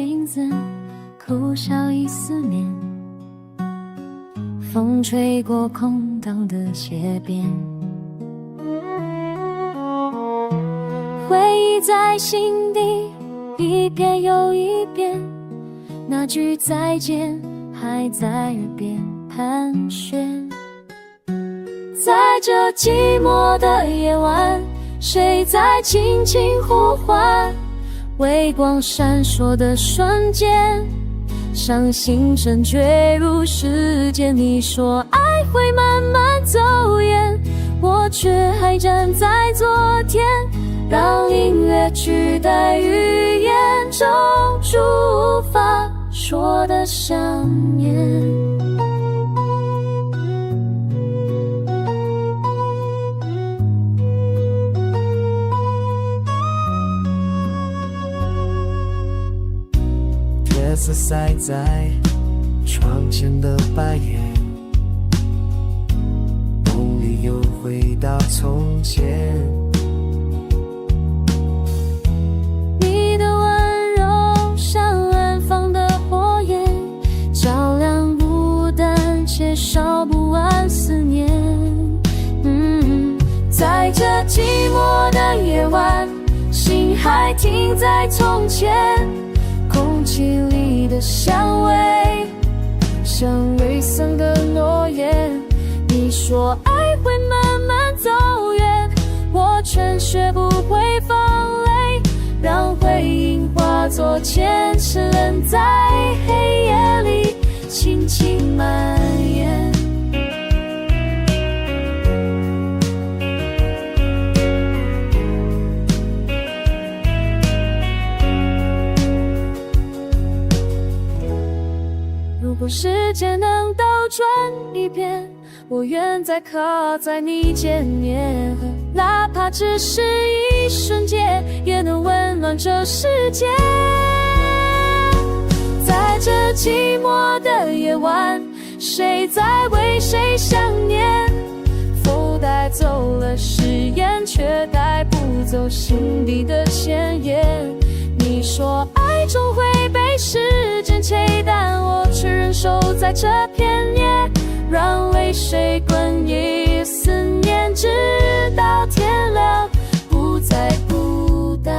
影子，苦笑忆思念。风吹过空荡的街边，回忆在心底一遍又一遍，那句再见还在耳边盘旋。在这寂寞的夜晚，谁在轻轻呼唤？微光闪烁的瞬间，伤心声坠入时间。你说爱会慢慢走远，我却还站在昨天，让音乐取代语言，中出无法说的想念。月色晒在窗前的白叶，梦里又回到从前。你的温柔像安放的火焰，照亮孤单且烧不完思念。在这寂寞的夜晚，心还停在从前，空气里的香味像未曾的诺言。你说爱会慢慢走远，我却学不会放泪，让回应化作坚持，人在黑夜里轻轻蔓延。如果时间能倒转一遍，我愿再刻在你肩面，哪怕只是一瞬间，也能温暖这世界。在这寂寞的夜晚，谁在为谁想念？否带走了誓言，却带不走心底的鲜艳。你说爱终会被时间吹淡，我却忍受在这片夜，让泪水滚移思念，直到天亮，不再孤单。